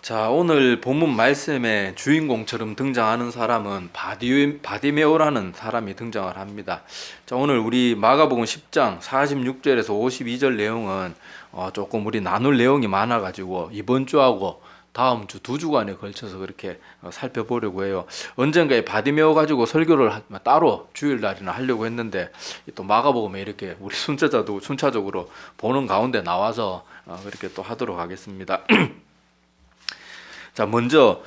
자, 오늘 본문 말씀의 주인공처럼 등장하는 사람은 바디메오라는 사람이 등장을 합니다. 자, 오늘 우리 마가복음 10장 46절에서 52절 내용은 조금 우리 나눌 내용이 많아가지고 이번 주하고 다음 주 두 주간에 걸쳐서 그렇게 살펴보려고 해요. 언젠가에 바디메오 가지고 설교를 따로 주일날이나 하려고 했는데 또 마가복음에 이렇게 우리 순차적으로 보는 가운데 나와서 그렇게 또 하도록 하겠습니다. 자, 먼저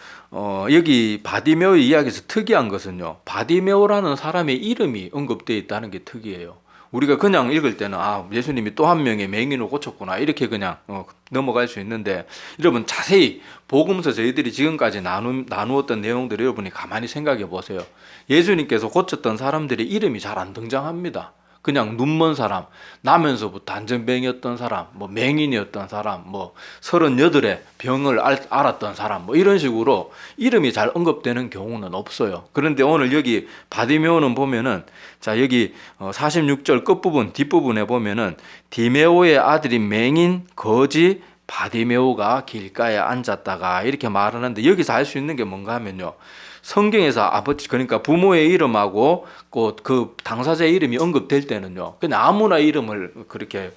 여기 바디메오 이야기에서 특이한 것은요, 바디메오라는 사람의 이름이 언급되어 있다는 게 특이해요. 우리가 그냥 읽을 때는 예수님이 또 한 명의 맹인을 고쳤구나 이렇게 그냥 넘어갈 수 있는데, 여러분 자세히 복음서 저희들이 지금까지 나누었던 내용들을 여러분이 가만히 생각해 보세요. 예수님께서 고쳤던 사람들의 이름이 잘 안 등장합니다. 그냥 눈먼 사람, 나면서부터 안전뱅이였던 사람, 뭐 맹인이었던 사람, 뭐 38의 병을 앓았던 사람, 뭐 이런 식으로 이름이 잘 언급되는 경우는 없어요. 그런데 오늘 여기 바디메오는 보면은, 자, 여기 46절 끝부분 뒷부분에 보면은 디메오의 아들인 맹인 거지 바디메오가 길가에 앉았다가 이렇게 말하는데, 여기서 알 수 있는 게 뭔가 하면요, 성경에서 아버지, 그러니까 부모의 이름하고 그 당사자의 이름이 언급될 때는요, 그냥 아무나 이름을 그렇게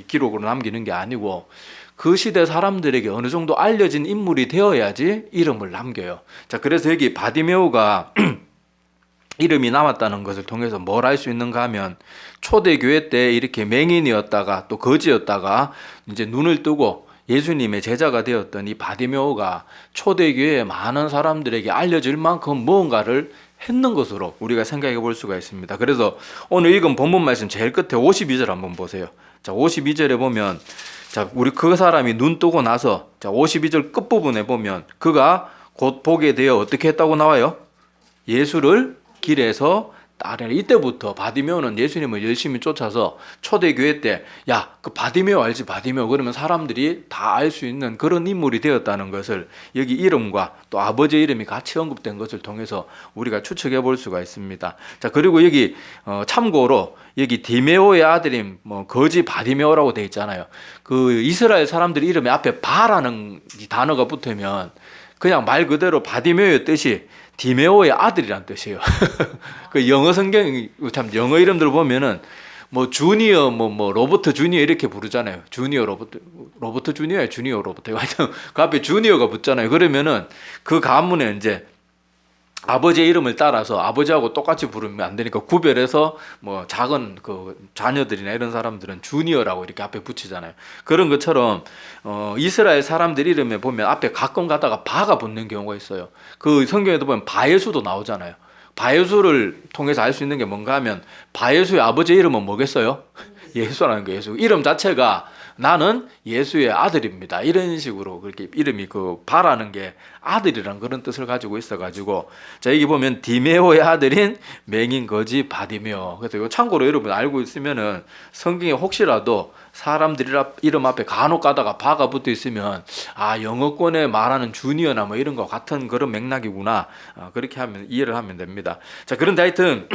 기록으로 남기는 게 아니고 그 시대 사람들에게 어느 정도 알려진 인물이 되어야지 이름을 남겨요. 자, 그래서 여기 바디메오가 이름이 남았다는 것을 통해서 뭘 알 수 있는가 하면, 초대교회 때 이렇게 맹인이었다가 또 거지였다가 이제 눈을 뜨고 예수님의 제자가 되었던 이 바디메오가 초대교회의 많은 사람들에게 알려질 만큼 무언가를 했는 것으로 우리가 생각해 볼 수가 있습니다. 그래서 오늘 읽은 본문 말씀 제일 끝에 52절 한번 보세요. 자, 52절에 보면, 자, 우리 그 사람이 눈 뜨고 나서, 자, 52절 끝부분에 보면 그가 곧 보게 되어 어떻게 했다고 나와요? 예수를 길에서 따르라. 이때부터 바디메오는 예수님을 열심히 쫓아서 초대교회 때, 야, 그 바디메오 알지? 바디메오. 그러면 사람들이 다 알 수 있는 그런 인물이 되었다는 것을 여기 이름과 또 아버지의 이름이 같이 언급된 것을 통해서 우리가 추측해 볼 수가 있습니다. 자, 그리고 여기 참고로 여기 디메오의 아들인 거지 바디메오라고 되어 있잖아요. 그 이스라엘 사람들 이름에 앞에 바라는 이 단어가 붙으면 그냥 말 그대로 바디메오의 뜻이 디메오의 아들이란 뜻이에요. 그 영어 성경, 참 영어 이름들 보면은 뭐 주니어, 뭐 로버트 주니어 이렇게 부르잖아요. 주니어 로버트 주니어야 주니어 로버트. 하여튼 그 앞에 주니어가 붙잖아요. 그러면은 그 가문에 이제 아버지의 이름을 따라서 아버지하고 똑같이 부르면 안 되니까 구별해서 뭐 작은 그 자녀들이나 이런 사람들은 주니어라고 이렇게 앞에 붙이잖아요. 그런 것처럼 이스라엘 사람들 이름에 보면 앞에 가끔 가다가 바가 붙는 경우가 있어요. 그 성경에도 보면 바예수도 나오잖아요. 바예수를 통해서 알 수 있는 게 뭔가 하면, 바예수의 아버지의 이름은 뭐겠어요? 예수라는 거. 예수. 이름 자체가 나는 예수의 아들입니다. 이런 식으로 그렇게 이름이 그 바라는 게 아들이란 그런 뜻을 가지고 있어가지고, 자, 여기 보면 디메오의 아들인 맹인 거지 바디메오. 그래서 이거 참고로 여러분 알고 있으면은 성경에 혹시라도 사람들 이름 앞에 간혹 가다가 바가 붙어 있으면 영어권에 말하는 주니어나 뭐 이런 거 같은 그런 맥락이구나, 그렇게 하면 이해를 하면 됩니다. 자, 그런데 하여튼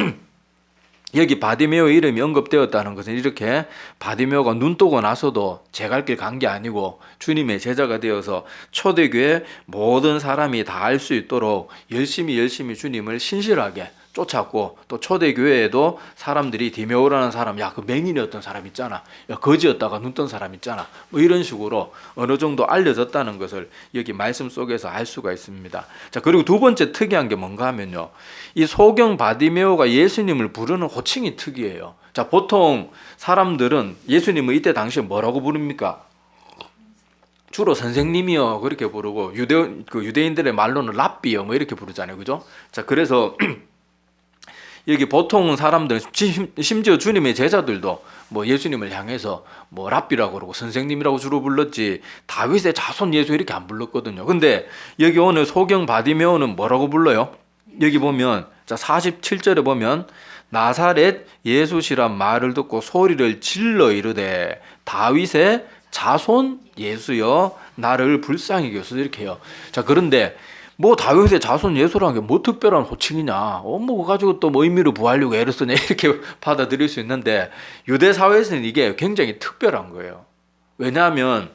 여기 바디메오의 이름이 언급되었다는 것은 이렇게 바디메오가 눈 뜨고 나서도 제 갈 길 간 게 아니고 주님의 제자가 되어서 초대교회 모든 사람이 다 알 수 있도록 열심히 주님을 신실하게 쫓았고, 또 초대교회에도 사람들이 디메오라는 사람, 야, 그 맹인이었던 사람 있잖아, 야, 거지였다가 눈 뜬 사람 있잖아, 뭐 이런 식으로 어느 정도 알려졌다는 것을 여기 말씀 속에서 알 수가 있습니다. 자, 그리고 두 번째 특이한 게 뭔가 하면요, 이 소경 바디메오가 예수님을 부르는 호칭이 특이해요. 자, 보통 사람들은 예수님을 이때 당시에 뭐라고 부릅니까? 주로 선생님이요 그렇게 부르고, 유대인들의 말로는 랍비요 뭐 이렇게 부르잖아요, 그죠? 자, 그래서 여기 보통 사람들, 심지어 주님의 제자들도 뭐 예수님을 향해서 뭐 랍비라고 그러고 선생님이라고 주로 불렀지 다윗의 자손 예수 이렇게 안 불렀거든요. 근데 여기 오늘 소경 바디메오는 뭐라고 불러요? 여기 보면, 자, 47절에 보면 나사렛 예수시란 말을 듣고 소리를 질러 이르되 다윗의 자손 예수여 나를 불쌍히 여기소서, 이렇게 해요. 자, 그런데 뭐 다윗의 자손 예수라는 게 뭐 특별한 호칭이냐, 뭐 그거 가지고 또 뭐 의미를 부하려고 애를 쓰냐 이렇게 받아들일 수 있는데, 유대 사회에서는 이게 굉장히 특별한 거예요. 왜냐하면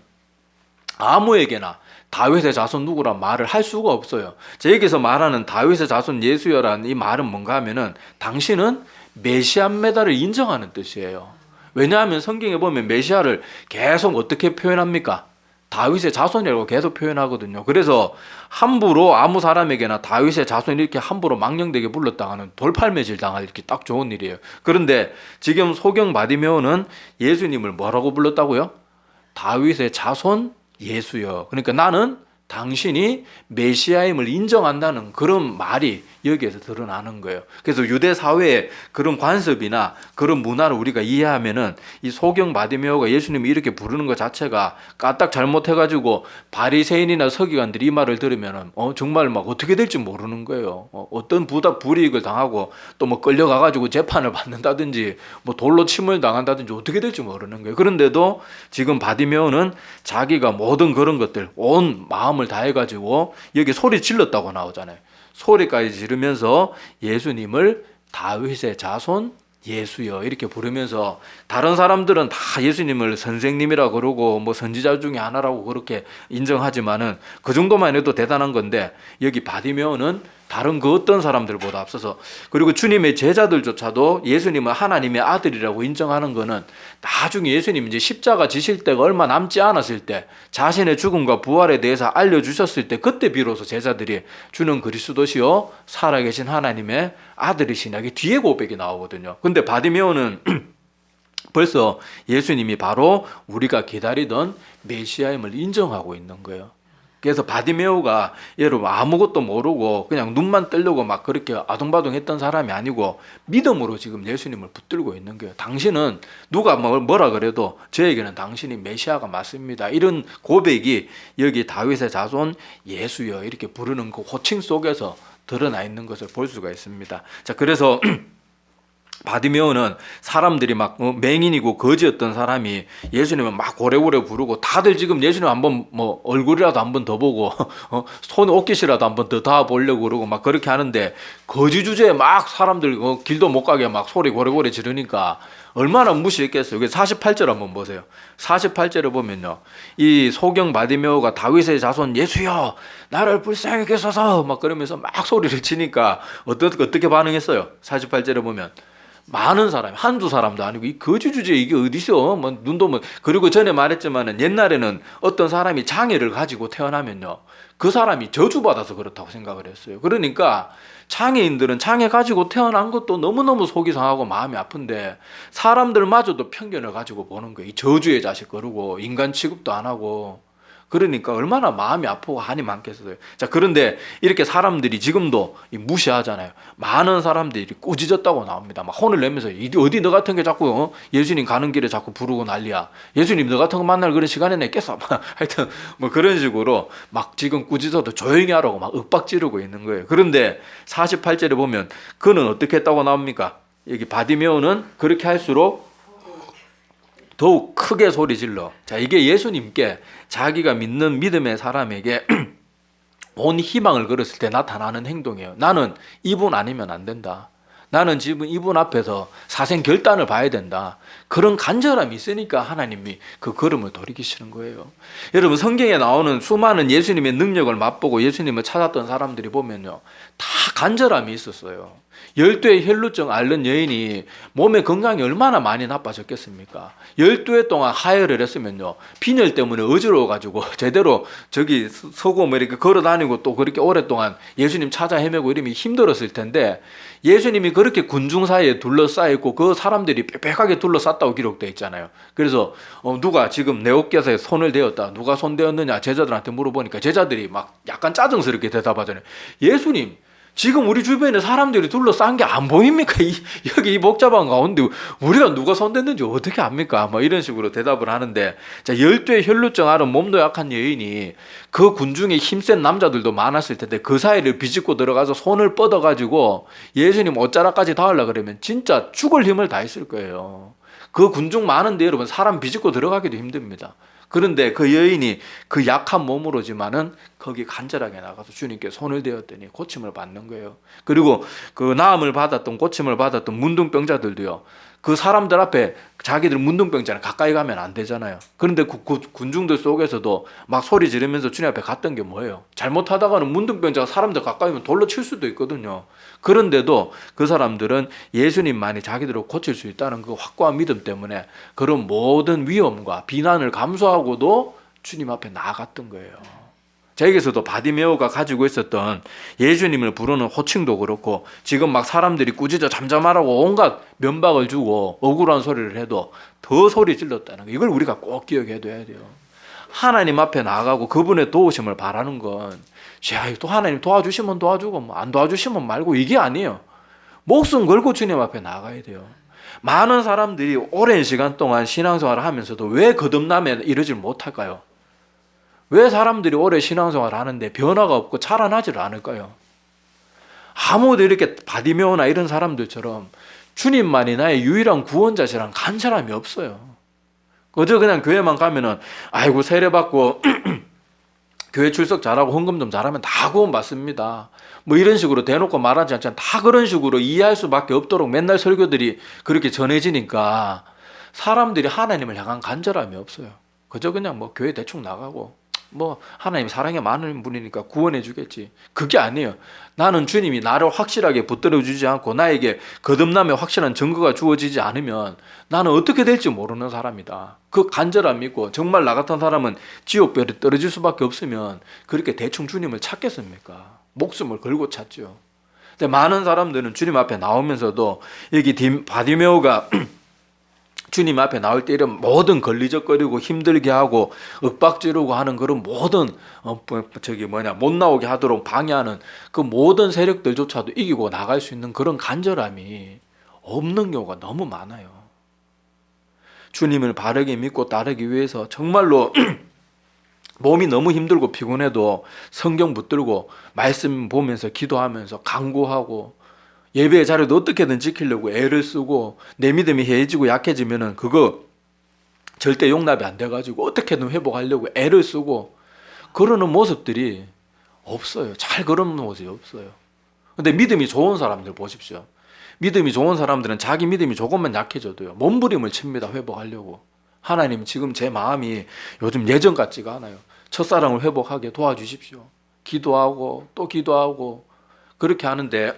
아무에게나 다윗의 자손 누구란 말을 할 수가 없어요. 제 여기서 말하는 다윗의 자손 예수여라는 이 말은 뭔가 하면은 당신은 메시아 메달을 인정하는 뜻이에요. 왜냐하면 성경에 보면 메시아를 계속 어떻게 표현합니까? 다윗의 자손이라고 계속 표현하거든요. 그래서 함부로 아무 사람에게나 다윗의 자손 이렇게 함부로 망령되게 불렀다가는 돌팔매질 당할 이렇게 딱 좋은 일이에요. 그런데 지금 소경 바디메오는 예수님을 뭐라고 불렀다고요? 다윗의 자손 예수여. 그러니까 나는 당신이 메시아임을 인정한다는 그런 말이 여기에서 드러나는 거예요. 그래서 유대 사회의 그런 관습이나 그런 문화를 우리가 이해하면은 이 소경 바디메오가 예수님이 이렇게 부르는 것 자체가 까딱 잘못해가지고 바리새인이나 서기관들이 이 말을 들으면은 정말 막 어떻게 될지 모르는 거예요. 어떤 불이익을 당하고 또 뭐 끌려가가지고 재판을 받는다든지 뭐 돌로 침을 당한다든지 어떻게 될지 모르는 거예요. 그런데도 지금 바디메오는 자기가 모든 그런 것들 온 마음을 다해가지고 여기 소리 질렀다고 나오잖아요. 소리까지 지르면서 예수님을 다윗의 자손 예수여 이렇게 부르면서 다른 사람들은 다 예수님을 선생님이라 그러고 뭐 선지자 중에 하나라고 그렇게 인정하지만은 그 정도만 해도 대단한 건데 여기 바디메오는 다른 그 어떤 사람들보다 앞서서 그리고 주님의 제자들조차도 예수님은 하나님의 아들이라고 인정하는 거는 나중에 예수님이 이제 십자가 지실 때가 얼마 남지 않았을 때 자신의 죽음과 부활에 대해서 알려주셨을 때 그때 비로소 제자들이 주는 그리스도시요 살아계신 하나님의 아들이시냐 이게 뒤에 고백이 나오거든요. 근데 바디메오는 벌써 예수님이 바로 우리가 기다리던 메시아임을 인정하고 있는 거예요. 그래서 바디메오가 여러분 아무것도 모르고 그냥 눈만 뜨려고 막 그렇게 아둥바둥했던 사람이 아니고 믿음으로 지금 예수님을 붙들고 있는 거예요. 당신은 누가 뭐라 그래도 저에게는 당신이 메시아가 맞습니다. 이런 고백이 여기 다윗의 자손 예수여 이렇게 부르는 그 호칭 속에서 드러나 있는 것을 볼 수가 있습니다. 자, 그래서 바디메오는 사람들이 막 맹인이고 거지였던 사람이 예수님을 막 고래고래 부르고 다들 지금 예수님 한번 뭐 얼굴이라도 한번 더 보고 손 옷깃이라도 한번 더 닿아보려고 그러고 막 그렇게 하는데 거지 주제에 막 사람들 길도 못 가게 막 소리 고래고래 지르니까 얼마나 무시했겠어요. 48절 한번 보세요. 48절을 보면요. 이 소경 바디메오가 다윗의 자손 예수여 나를 불쌍히 여기소서 막 그러면서 막 소리를 치니까 어떻게 반응했어요? 48절에 보면 많은 사람, 한두 사람도 아니고 이 거지 주제에 이게 어디서 뭐 눈도 뭐 그리고 전에 말했지만은 옛날에는 어떤 사람이 장애를 가지고 태어나면요 그 사람이 저주받아서 그렇다고 생각을 했어요. 그러니까 장애인들은 장애 가지고 태어난 것도 너무너무 속이 상하고 마음이 아픈데 사람들마저도 편견을 가지고 보는 거예요. 이 저주의 자식 그러고 인간 취급도 안 하고 그러니까 얼마나 마음이 아프고 한이 많겠어요. 자, 그런데 이렇게 사람들이 지금도 무시하잖아요. 많은 사람들이 꾸짖었다고 나옵니다. 막 혼을 내면서 어디 너 같은 게 자꾸 예수님 가는 길에 자꾸 부르고 난리야. 예수님 너 같은 거 만날 그런 시간에 냈겠어. 하여튼 뭐 그런 식으로 막 지금 꾸짖어도 조용히 하라고 막 윽박 지르고 있는 거예요. 그런데 48절에 보면 그는 어떻게 했다고 나옵니까? 여기 바디메오는 그렇게 할수록 더욱 크게 소리 질러. 자, 이게 예수님께 자기가 믿는 믿음의 사람에게 온 희망을 걸었을 때 나타나는 행동이에요. 나는 이분 아니면 안 된다. 나는 지금 이분 앞에서 사생 결단을 봐야 된다. 그런 간절함이 있으니까 하나님이 그 걸음을 돌이키시는 거예요. 여러분 성경에 나오는 수많은 예수님의 능력을 맛보고 예수님을 찾았던 사람들이 보면요. 다 간절함이 있었어요. 12의 혈루증 앓는 여인이 몸의 건강이 얼마나 많이 나빠졌겠습니까? 12회 동안 하혈을 했으면요. 빈혈 때문에 어지러워가지고 제대로 저기 서고 뭐 이렇게 걸어다니고 또 그렇게 오랫동안 예수님 찾아 헤매고 이러면 힘들었을 텐데 예수님이 그렇게 군중 사이에 둘러싸였고 그 사람들이 빽빽하게 둘러쌌다고 기록되어 있잖아요. 그래서 누가 지금 내 어깨에 손을 대었다. 누가 손 대었느냐 제자들한테 물어보니까 제자들이 막 약간 짜증스럽게 대답하잖아요. 예수님 지금 우리 주변에 사람들이 둘러싼 게 안 보입니까? 여기 이 복잡한 가운데 우리가 누가 손댔는지 어떻게 압니까? 뭐 이런 식으로 대답을 하는데 자 12의 혈루증 앓은 몸도 약한 여인이 그 군중에 힘센 남자들도 많았을 텐데 그 사이를 비집고 들어가서 손을 뻗어가지고 예수님 옷자락까지 닿으려고 그러면 진짜 죽을 힘을 다했을 거예요. 그 군중 많은데 여러분 사람 비집고 들어가기도 힘듭니다. 그런데 그 여인이 그 약한 몸으로지만은 거기 간절하게 나가서 주님께 손을 대었더니 고침을 받는 거예요. 그리고 그 나음을 받았던 고침을 받았던 문둥병자들도요. 그 사람들 앞에 자기들 문둥병자는 가까이 가면 안 되잖아요. 그런데 그 군중들 속에서도 막 소리 지르면서 주님 앞에 갔던 게 뭐예요? 잘못하다가는 문둥병자가 사람들 가까이 오면 돌로 칠 수도 있거든요. 그런데도 그 사람들은 예수님만이 자기들을 고칠 수 있다는 그 확고한 믿음 때문에 그런 모든 위험과 비난을 감수하고도 주님 앞에 나아갔던 거예요. 저에게서도 바디메오가 가지고 있었던 예수님을 부르는 호칭도 그렇고 지금 막 사람들이 꾸짖어 잠잠하라고 온갖 면박을 주고 억울한 소리를 해도 더 소리 질렀다는 거, 이걸 우리가 꼭 기억해둬야 돼요. 하나님 앞에 나아가고 그분의 도우심을 바라는 건 또 하나님 도와주시면 도와주고 뭐 안 도와주시면 말고 이게 아니에요. 목숨 걸고 주님 앞에 나아가야 돼요. 많은 사람들이 오랜 시간 동안 신앙생활을 하면서도 왜 거듭남에 이르질 못할까요? 왜 사람들이 오래 신앙생활을 하는데 변화가 없고 자라나질 않을까요? 아무도 이렇게 바디메오나 이런 사람들처럼 주님만이 나의 유일한 구원자시란 간절함이 없어요. 그저 그냥 교회만 가면은 아이고 세례받고 교회 출석 잘하고 헌금 좀 잘하면 다 구원받습니다. 뭐 이런 식으로 대놓고 말하지 않지만 다 그런 식으로 이해할 수밖에 없도록 맨날 설교들이 그렇게 전해지니까 사람들이 하나님을 향한 간절함이 없어요. 그저 그냥 뭐 교회 대충 나가고 뭐 하나님 사랑이 많은 분이니까 구원해 주겠지. 그게 아니에요. 나는 주님이 나를 확실하게 붙들어 주지 않고 나에게 거듭남의 확실한 증거가 주어지지 않으면 나는 어떻게 될지 모르는 사람이다. 그 간절함 믿고 정말 나 같은 사람은 지옥별에 떨어질 수밖에 없으면 그렇게 대충 주님을 찾겠습니까? 목숨을 걸고 찾죠. 근데 많은 사람들은 주님 앞에 나오면서도 여기 바디메오가 주님 앞에 나올 때 이런 모든 걸리적거리고 힘들게 하고 윽박지르고 하는 그런 모든 못 나오게 하도록 방해하는 그 모든 세력들조차도 이기고 나갈 수 있는 그런 간절함이 없는 경우가 너무 많아요. 주님을 바르게 믿고 따르기 위해서 정말로 몸이 너무 힘들고 피곤해도 성경 붙들고 말씀 보면서 기도하면서 간구하고 예배의 자리도 어떻게든 지키려고 애를 쓰고 내 믿음이 해지고 약해지면은 그거 절대 용납이 안 돼가지고 어떻게든 회복하려고 애를 쓰고 그러는 모습들이 없어요. 잘 그런 모습이 없어요. 근데 믿음이 좋은 사람들 보십시오. 믿음이 좋은 사람들은 자기 믿음이 조금만 약해져도요 몸부림을 칩니다. 회복하려고. 하나님 지금 제 마음이 요즘 예전 같지가 않아요. 첫사랑을 회복하게 도와주십시오. 기도하고 또 기도하고 그렇게 하는데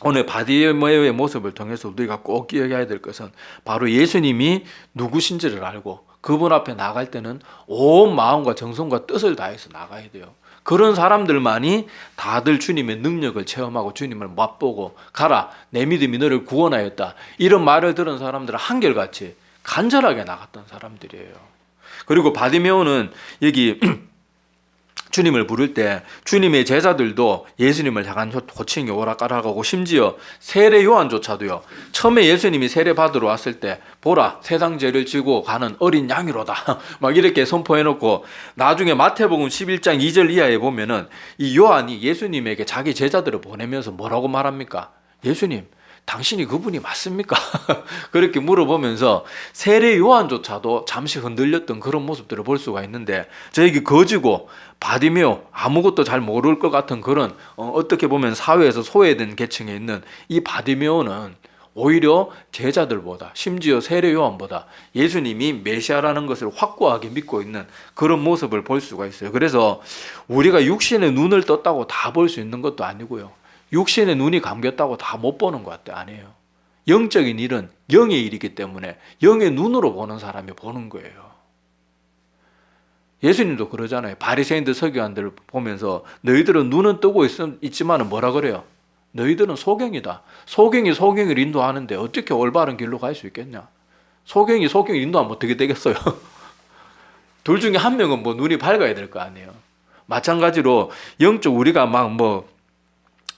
오늘 바디메오의 모습을 통해서 우리가 꼭 기억해야 될 것은 바로 예수님이 누구신지를 알고 그분 앞에 나갈 때는 온 마음과 정성과 뜻을 다해서 나가야 돼요. 그런 사람들만이 다들 주님의 능력을 체험하고 주님을 맛보고 가라 내 믿음이 너를 구원하였다 이런 말을 들은 사람들은 한결같이 간절하게 나갔던 사람들이에요. 그리고 바디메오는 여기 주님을 부를 때 주님의 제자들도 예수님을 향한 호칭이 오락가락하고 심지어 세례 요한조차도요 처음에 예수님이 세례 받으러 왔을 때 보라 세상 죄를 지고 가는 어린 양이로다 막 이렇게 선포해놓고 나중에 마태복음 11장 2절 이하에 보면은 이 요한이 예수님에게 자기 제자들을 보내면서 뭐라고 말합니까? 예수님 당신이 그분이 맞습니까? 그렇게 물어보면서 세례 요한조차도 잠시 흔들렸던 그런 모습들을 볼 수가 있는데 저에게 거지고 바디메오 아무것도 잘 모를 것 같은 그런 어떻게 보면 사회에서 소외된 계층에 있는 이 바디메오는 오히려 제자들보다 심지어 세례 요한보다 예수님이 메시아라는 것을 확고하게 믿고 있는 그런 모습을 볼 수가 있어요. 그래서 우리가 육신의 눈을 떴다고 다 볼 수 있는 것도 아니고요. 육신의 눈이 감겼다고 다 못 보는 것 아니에요. 영적인 일은 영의 일이기 때문에 영의 눈으로 보는 사람이 보는 거예요. 예수님도 그러잖아요. 바리새인들 서기관들을 보면서 너희들은 눈은 뜨고 있지만 뭐라 그래요? 너희들은 소경이다. 소경이 소경을 인도하는데 어떻게 올바른 길로 갈 수 있겠냐? 소경이 소경을 인도하면 어떻게 되겠어요? 둘 중에 한 명은 뭐 눈이 밝아야 될 거 아니에요. 마찬가지로 영적 우리가 막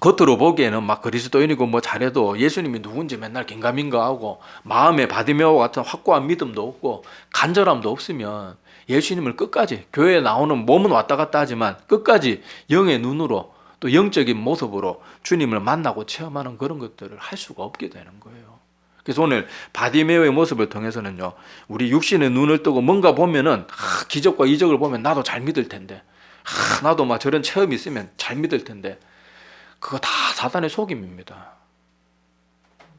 겉으로 보기에는 막 그리스도인이고 뭐 잘해도 예수님이 누군지 맨날 긴가민가하고 마음에 바디메오와 같은 확고한 믿음도 없고 간절함도 없으면 예수님을 끝까지 교회에 나오는 몸은 왔다 갔다 하지만 끝까지 영의 눈으로 또 영적인 모습으로 주님을 만나고 체험하는 그런 것들을 할 수가 없게 되는 거예요. 그래서 오늘 바디메오의 모습을 통해서는요 우리 육신의 눈을 뜨고 뭔가 보면은 기적과 이적을 보면 나도 잘 믿을 텐데 나도 막 저런 체험이 있으면 잘 믿을 텐데 그거 다 사단의 속임입니다.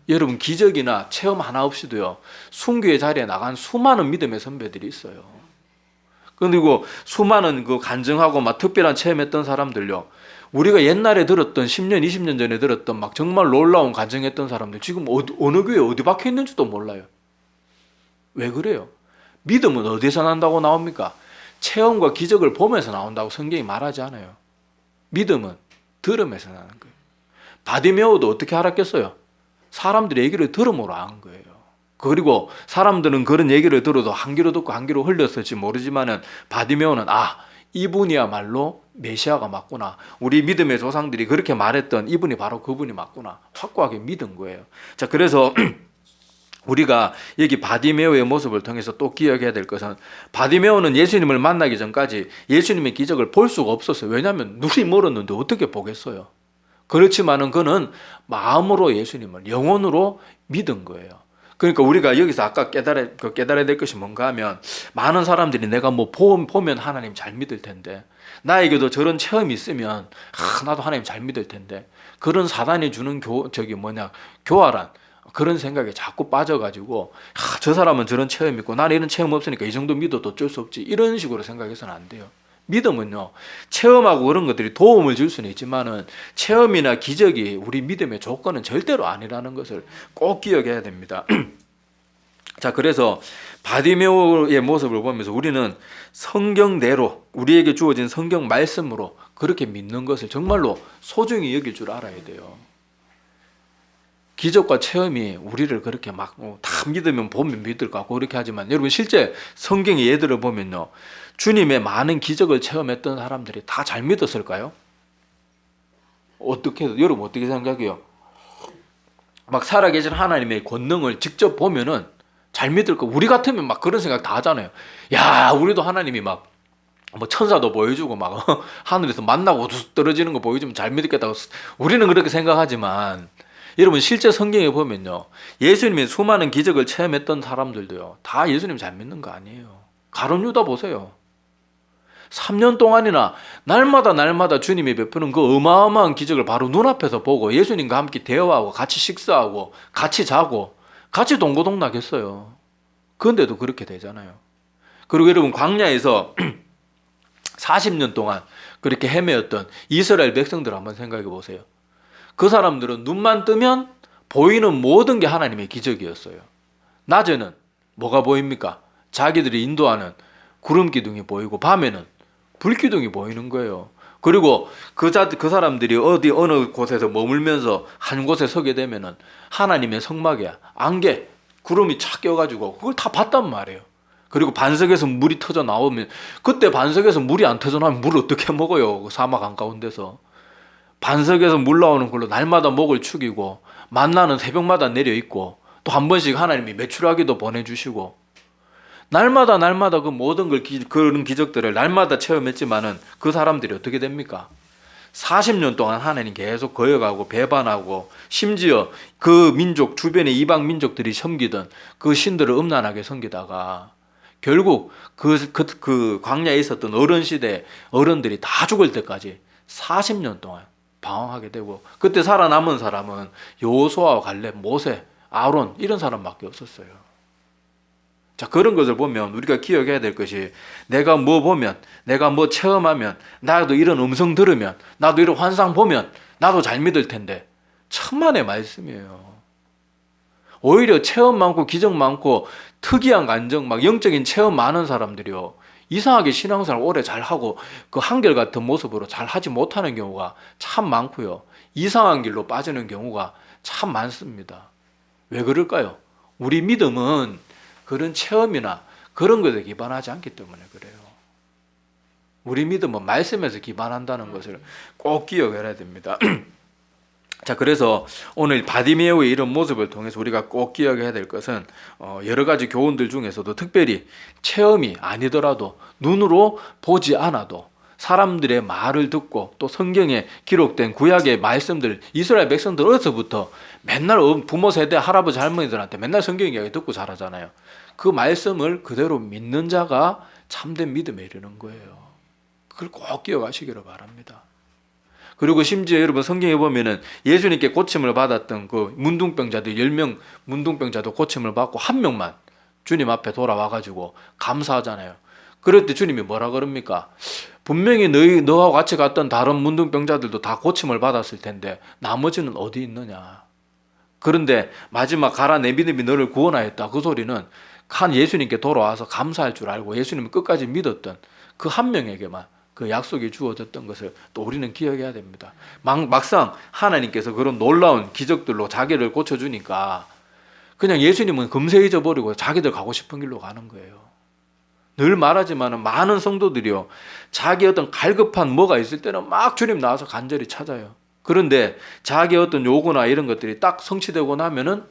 여러분 기적이나 체험 하나 없이도요 순교의 자리에 나간 수많은 믿음의 선배들이 있어요. 그리고 수많은 그 간증하고 막 특별한 체험했던 사람들요, 우리가 옛날에 들었던 10년 20년 전에 들었던 막 정말 놀라운 간증했던 사람들 지금 어느 교회 어디 박혀 있는지도 몰라요. 왜 그래요? 믿음은 어디서 난다고 나옵니까? 체험과 기적을 보면서 나온다고 성경이 말하지 않아요. 믿음은 들음에서 나는 거예요. 바디메오도 어떻게 알았겠어요? 사람들의 얘기를 들음으로 안 거예요. 그리고 사람들은 그런 얘기를 들어도 한 귀로 듣고 한 귀로 흘렸을지 모르지만은 바디메오는 이분이야말로 메시아가 맞구나, 우리 믿음의 조상들이 그렇게 말했던 이분이 바로 그분이 맞구나, 확고하게 믿은 거예요. 자, 그래서 우리가 여기 바디메오의 모습을 통해서 또 기억해야 될 것은, 바디메오는 예수님을 만나기 전까지 예수님의 기적을 볼 수가 없었어요. 왜냐하면 눈이 멀었는데 어떻게 보겠어요. 그렇지만은 그는 마음으로 예수님을 영혼으로 믿은 거예요. 그러니까 우리가 여기서 아까 깨달아야 될 것이 뭔가 하면, 많은 사람들이 내가 뭐 보면 하나님 잘 믿을 텐데, 나에게도 저런 체험이 있으면 나도 하나님 잘 믿을 텐데, 그런 사단이 주는 교활한 그런 생각에 자꾸 빠져가지고 저 사람은 저런 체험이 있고 나는 이런 체험 없으니까 이 정도 믿어도 어쩔 수 없지, 이런 식으로 생각해서는 안 돼요. 믿음은요, 체험하고 그런 것들이 도움을 줄 수는 있지만은 체험이나 기적이 우리 믿음의 조건은 절대로 아니라는 것을 꼭 기억해야 됩니다. 자, 그래서 바디메오의 모습을 보면서 우리는 성경대로, 우리에게 주어진 성경 말씀으로 그렇게 믿는 것을 정말로 소중히 여길 줄 알아야 돼요. 기적과 체험이 우리를 그렇게 막 다 믿으면 보면 믿을 것 같고 그렇게 하지만, 여러분 실제 성경의 예들을 보면요, 주님의 많은 기적을 체험했던 사람들이 다 잘 믿었을까요? 여러분 어떻게 생각해요? 막 살아계신 하나님의 권능을 직접 보면은 잘 믿을 거. 우리 같으면 막 그런 생각 다 하잖아요. 야, 우리도 하나님이 막 뭐 천사도 보여주고 막 하늘에서 만나고 떨어지는 거 보여주면 잘 믿겠다고 우리는 그렇게 생각하지만, 여러분 실제 성경에 보면요, 예수님의 수많은 기적을 체험했던 사람들도요 다 예수님 잘 믿는 거 아니에요. 가룟 유다 보세요. 3년 동안이나 날마다 주님이 베푸는 그 어마어마한 기적을 바로 눈앞에서 보고 예수님과 함께 대화하고 같이 식사하고 같이 자고 같이 동고동락했어요. 그런데도 그렇게 되잖아요. 그리고 여러분 광야에서 40년 동안 그렇게 헤매었던 이스라엘 백성들 한번 생각해 보세요. 그 사람들은 눈만 뜨면 보이는 모든 게 하나님의 기적이었어요. 낮에는 뭐가 보입니까? 자기들이 인도하는 구름 기둥이 보이고, 밤에는 불 기둥이 보이는 거예요. 그리고 그 사람들이 어느 곳에서 머물면서 한 곳에 서게 되면은 하나님의 성막에 안개, 구름이 착 껴가지고 그걸 다 봤단 말이에요. 그리고 반석에서 물이 터져 나오면, 그때 반석에서 물이 안 터져 나오면 물을 어떻게 먹어요? 그 사막 한가운데서. 반석에서 물 나오는 걸로 날마다 목을 축이고, 만나는 새벽마다 내려 있고, 또 한 번씩 하나님이 메추라기도 보내주시고, 날마다 그 모든 그런 기적들을 날마다 체험했지만은 그 사람들이 어떻게 됩니까? 40년 동안 하나님 계속 거역하고 배반하고, 심지어 그 민족 주변의 이방 민족들이 섬기던 그 신들을 음란하게 섬기다가 결국 그 광야에 있었던 어른 시대 어른들이 다 죽을 때까지 40년 동안 방황하게 되고, 그때 살아남은 사람은 여호수아와 갈렙, 모세, 아론 이런 사람밖에 없었어요. 자, 그런 것을 보면 우리가 기억해야 될 것이, 내가 뭐 보면, 내가 뭐 체험하면, 나도 이런 음성 들으면, 나도 이런 환상 보면 나도 잘 믿을 텐데, 천만의 말씀이에요. 오히려 체험 많고 기적 많고 특이한 간증, 막 영적인 체험 많은 사람들이요, 이상하게 신앙생활 오래 잘하고 그 한결같은 모습으로 잘 하지 못하는 경우가 참 많고요, 이상한 길로 빠지는 경우가 참 많습니다. 왜 그럴까요? 우리 믿음은 그런 체험이나 그런 것에 기반하지 않기 때문에 그래요. 우리 믿음은 말씀에서 기반한다는 것을 꼭 기억해야 됩니다. 자, 그래서 오늘 바디메오의 이런 모습을 통해서 우리가 꼭 기억해야 될 것은, 여러 가지 교훈들 중에서도 특별히 체험이 아니더라도, 눈으로 보지 않아도 사람들의 말을 듣고, 또 성경에 기록된 구약의 말씀들, 이스라엘 백성들 어려서부터 맨날 부모 세대 할아버지 할머니들한테 맨날 성경 이야기 듣고 자라잖아요. 그 말씀을 그대로 믿는 자가 참된 믿음에 이르는 거예요. 그걸 꼭 기억하시기를 바랍니다. 그리고 심지어 여러분 성경에 보면은 예수님께 고침을 받았던 그 문둥병자들 10명 문둥병자도 고침을 받고 한 명만 주님 앞에 돌아와가지고 감사하잖아요. 그럴 때 주님이 뭐라 그럽니까? 분명히 너와 같이 갔던 다른 문둥병자들도 다 고침을 받았을 텐데 나머지는 어디 있느냐? 그런데 마지막 가라 내 믿음이 너를 구원하였다. 그 소리는 한 예수님께 돌아와서 감사할 줄 알고 예수님을 끝까지 믿었던 그 한 명에게만 그 약속이 주어졌던 것을 또 우리는 기억해야 됩니다. 막상 하나님께서 그런 놀라운 기적들로 자기를 고쳐주니까 그냥 예수님은 금세 잊어버리고 자기들 가고 싶은 길로 가는 거예요. 늘 말하지만 많은 성도들이요, 자기 어떤 갈급한 뭐가 있을 때는 막 주님 나와서 간절히 찾아요. 그런데 자기 어떤 요구나 이런 것들이 딱 성취되고 나면은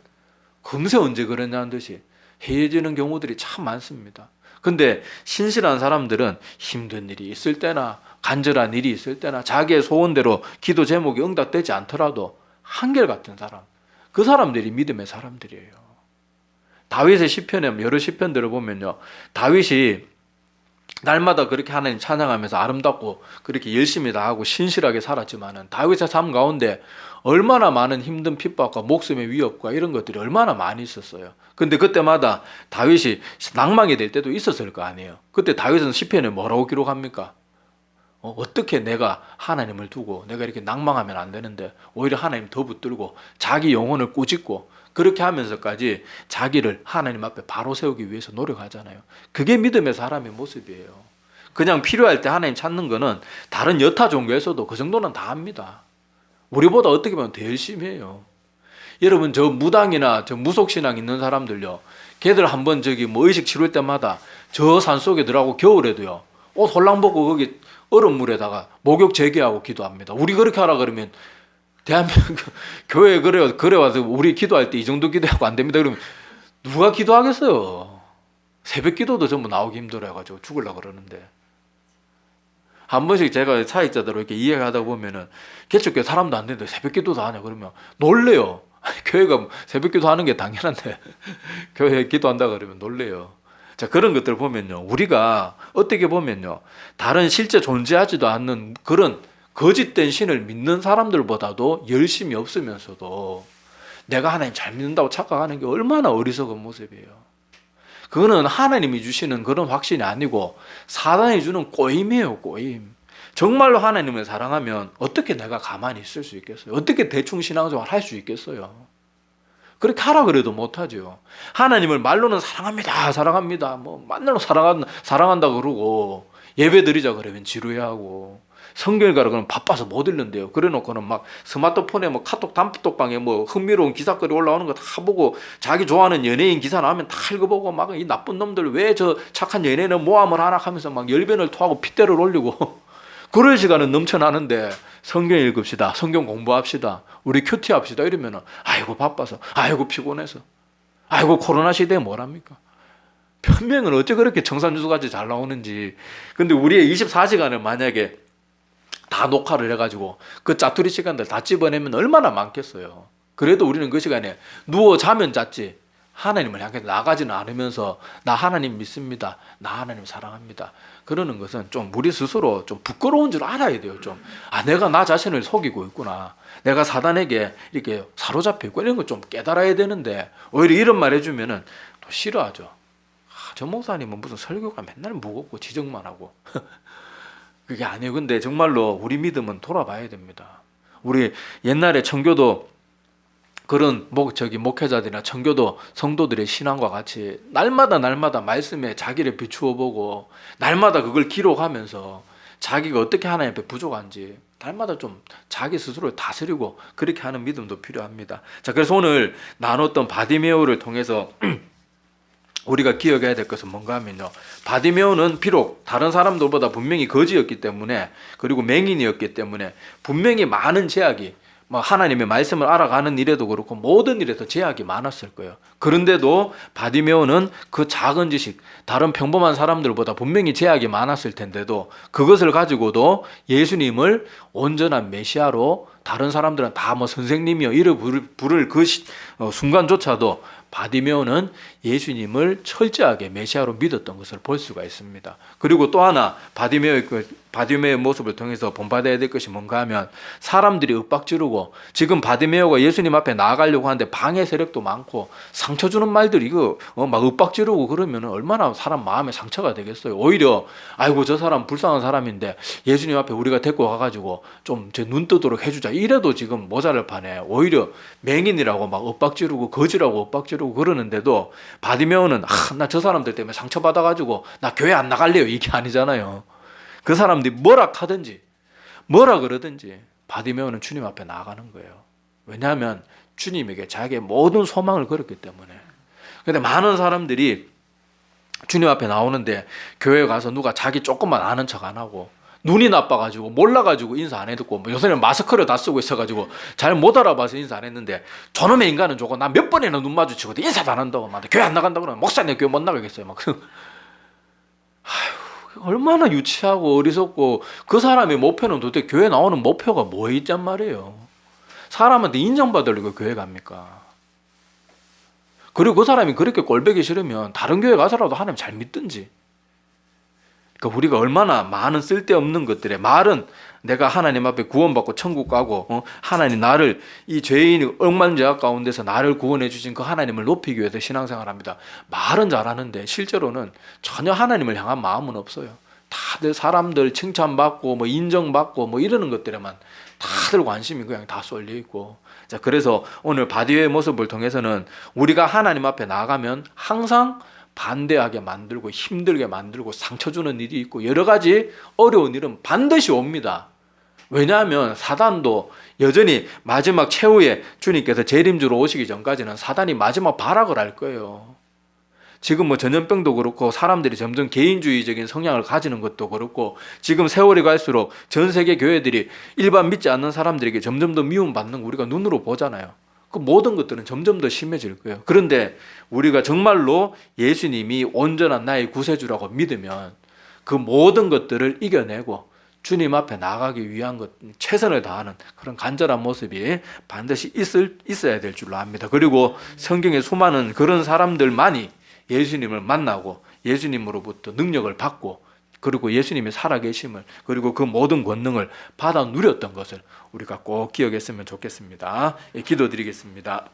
금세 언제 그러냐는 듯이 해해지는 경우들이 참 많습니다. 근데 신실한 사람들은 힘든 일이 있을 때나 간절한 일이 있을 때나 자기의 소원대로 기도 제목이 응답되지 않더라도 한결같은 사람, 그 사람들이 믿음의 사람들이에요. 다윗의 시편에 여러 시편들을 보면요, 다윗이 날마다 그렇게 하나님 찬양하면서 아름답고 그렇게 열심히 다하고 신실하게 살았지만은 다윗의 삶 가운데 얼마나 많은 힘든 핍박과 목숨의 위협과 이런 것들이 얼마나 많이 있었어요. 근데 그때마다 다윗이 낭망이 될 때도 있었을 거 아니에요. 그때 다윗은 시편에 뭐라고 기록합니까? 어떻게 내가 하나님을 두고 내가 이렇게 낭망하면 안 되는데 오히려 하나님 더 붙들고 자기 영혼을 꾸짖고 그렇게 하면서까지 자기를 하나님 앞에 바로 세우기 위해서 노력하잖아요. 그게 믿음의 사람의 모습이에요. 그냥 필요할 때 하나님 찾는 거는 다른 여타 종교에서도 그 정도는 다 합니다. 우리보다 어떻게 보면 더 열심히 해요. 여러분, 저 무당이나 저 무속신앙 있는 사람들요, 걔들 한번 뭐 의식 치룰 때마다 저 산속에 들어가고 겨울에도요 옷 홀랑 벗고 거기 얼음물에다가 목욕 재개하고 기도합니다. 우리 그렇게 하라 그러면 대한민국 교회 그래 와서 우리 기도할 때 이 정도 기도하고 안 됩니다. 그러면 누가 기도하겠어요? 새벽 기도도 전부 나오기 힘들어가지고 죽으려고 그러는데. 한 번씩 제가 사역자들 이렇게 이해하다 보면은 개척교회 사람도 안 되는데 새벽 기도도 하냐 그러면 놀래요. 교회가 새벽 기도 하는 게 당연한데 교회 기도한다 그러면 놀래요. 자, 그런 것들 보면요, 우리가 어떻게 보면요, 다른 실제 존재하지도 않는 그런 거짓된 신을 믿는 사람들보다도 열심히 없으면서도 내가 하나님 잘 믿는다고 착각하는 게 얼마나 어리석은 모습이에요. 그거는 하나님이 주시는 그런 확신이 아니고 사단이 주는 꼬임이에요, 꼬임. 정말로 하나님을 사랑하면 어떻게 내가 가만히 있을 수 있겠어요? 어떻게 대충 신앙생활 할 수 있겠어요? 그렇게 하라 그래도 못하죠. 하나님을 말로는 사랑합니다, 사랑합니다, 뭐 만나로 사랑한다 그러고 예배 드리자 그러면 지루해하고 성경을 가라 그러면 바빠서 못 읽는데요. 그래놓고는 막 스마트폰에 뭐 카톡 단톡방에 뭐 흥미로운 기사거리 올라오는 거 다 보고 자기 좋아하는 연예인 기사 나오면 다 읽어보고 막 이 나쁜 놈들 왜 저 착한 연예인을 모함을 하나 하면서 막 열변을 토하고 핏대를 올리고 그럴 시간은 넘쳐나는데 성경 읽읍시다, 성경 공부합시다, 우리 큐티 합시다 이러면은 아이고 바빠서, 아이고 피곤해서, 아이고 코로나 시대에 뭘 합니까? 변명은 어째 그렇게 정산주수같이 잘 나오는지. 근데 우리의 24시간을 만약에 다 녹화를 해가지고 그 짜투리 시간들 다 집어내면 얼마나 많겠어요. 그래도 우리는 그 시간에 누워 자면 잤지 하나님을 향해 나가지는 않으면서 나 하나님 믿습니다, 나 하나님 사랑합니다 그러는 것은 좀 우리 스스로 좀 부끄러운 줄 알아야 돼요. 좀 내가 나 자신을 속이고 있구나, 내가 사단에게 이렇게 사로잡혀 있고 이런 거 좀 깨달아야 되는데 오히려 이런 말 해주면은 또 싫어하죠. 저 목사님은 무슨 설교가 맨날 무겁고 지적만 하고 그게 아니에요. 근데 정말로 우리 믿음은 돌아봐야 됩니다. 우리 옛날에 청교도 그런 목회자들이나 청교도 성도들의 신앙과 같이 날마다 말씀에 자기를 비추어 보고 날마다 그걸 기록하면서 자기가 어떻게 하나님 앞에 부족한지 날마다 좀 자기 스스로를 다스리고 그렇게 하는 믿음도 필요합니다. 자, 그래서 오늘 나눴던 바디메오를 통해서 우리가 기억해야 될 것은 뭔가 하면요, 바디메오는 비록 다른 사람들보다 분명히 거지였기 때문에, 그리고 맹인이었기 때문에 분명히 많은 제약이, 뭐 하나님의 말씀을 알아가는 일에도 그렇고 모든 일에도 제약이 많았을 거예요. 그런데도 바디메오는 그 작은 지식, 다른 평범한 사람들보다 분명히 제약이 많았을 텐데도 그것을 가지고도 예수님을 온전한 메시아로, 다른 사람들은 다 뭐 선생님이요 이를 부를 그 순간조차도 바디메오는 예수님을 철저하게 메시아로 믿었던 것을 볼 수가 있습니다. 그리고 또 하나 바디메오의 모습을 통해서 본받아야 될 것이 뭔가 하면 사람들이 윽박지르고 지금 바디메오가 예수님 앞에 나아가려고 하는데 방해 세력도 많고 상처 주는 말들이 이거 막 윽박지르고 그러면 얼마나 사람 마음에 상처가 되겠어요. 오히려 아이고 저 사람 불쌍한 사람인데 예수님 앞에 우리가 데리고 가가지고 좀 제 눈 뜨도록 해주자 이래도 지금 모자랄 판에 오히려 맹인이라고 막 윽박지르고 거지라고 윽박지르고 그러는데도 바디메오는 나 저 사람들 때문에 상처받아가지고 나 교회 안 나갈래요 이게 아니잖아요. 그 사람들이 뭐라 하든지 뭐라 그러든지 바디메오는 주님 앞에 나아가는 거예요. 왜냐하면 주님에게 자기의 모든 소망을 걸었기 때문에. 근데 많은 사람들이 주님 앞에 나오는데 교회 가서 누가 자기 조금만 아는 척 안 하고 눈이 나빠가지고 몰라가지고 인사 안 해듣고 요새는 마스크를 다 쓰고 있어가지고 잘 못 알아봐서 인사 안 했는데 저놈의 인간은 저거 나 몇 번이나 눈 마주치거든 인사도 안 한다고 막 교회 안 나간다고 그러면 목사님 교회 못 나가겠어요 막. 얼마나 유치하고 어리석고 그 사람의 목표는 도대체 교회 나오는 목표가 뭐에 있단 말이에요. 사람한테 인정받으려고 교회 갑니까? 그리고 그 사람이 그렇게 꼴보기 싫으면 다른 교회 가서라도 하나님 잘 믿든지. 그러니까 우리가 얼마나 많은 쓸데없는 것들에 말은 내가 하나님 앞에 구원받고 천국 가고 하나님 나를 이 죄인이 억만죄악 가운데서 나를 구원해 주신 그 하나님을 높이기 위해서 신앙생활합니다. 말은 잘하는데 실제로는 전혀 하나님을 향한 마음은 없어요. 다들 사람들 칭찬받고 뭐 인정받고 뭐 이러는 것들에만 다들 관심이 그냥 다 쏠려 있고. 자, 그래서 오늘 바디의 모습을 통해서는 우리가 하나님 앞에 나가면 항상 반대하게 만들고 힘들게 만들고 상처 주는 일이 있고 여러 가지 어려운 일은 반드시 옵니다. 왜냐하면 사단도 여전히 마지막 최후에 주님께서 재림주로 오시기 전까지는 사단이 마지막 발악을 할 거예요. 지금 뭐 전염병도 그렇고 사람들이 점점 개인주의적인 성향을 가지는 것도 그렇고 지금 세월이 갈수록 전 세계 교회들이 일반 믿지 않는 사람들에게 점점 더 미움받는 거 우리가 눈으로 보잖아요. 그 모든 것들은 점점 더 심해질 거예요. 그런데 우리가 정말로 예수님이 온전한 나의 구세주라고 믿으면 그 모든 것들을 이겨내고 주님 앞에 나가기 위한 것 최선을 다하는 그런 간절한 모습이 반드시 있어야 될 줄로 압니다. 그리고 성경에 수많은 그런 사람들만이 예수님을 만나고 예수님으로부터 능력을 받고 그리고 예수님이 살아계심을 그리고 그 모든 권능을 받아 누렸던 것을 우리가 꼭 기억했으면 좋겠습니다. 기도드리겠습니다.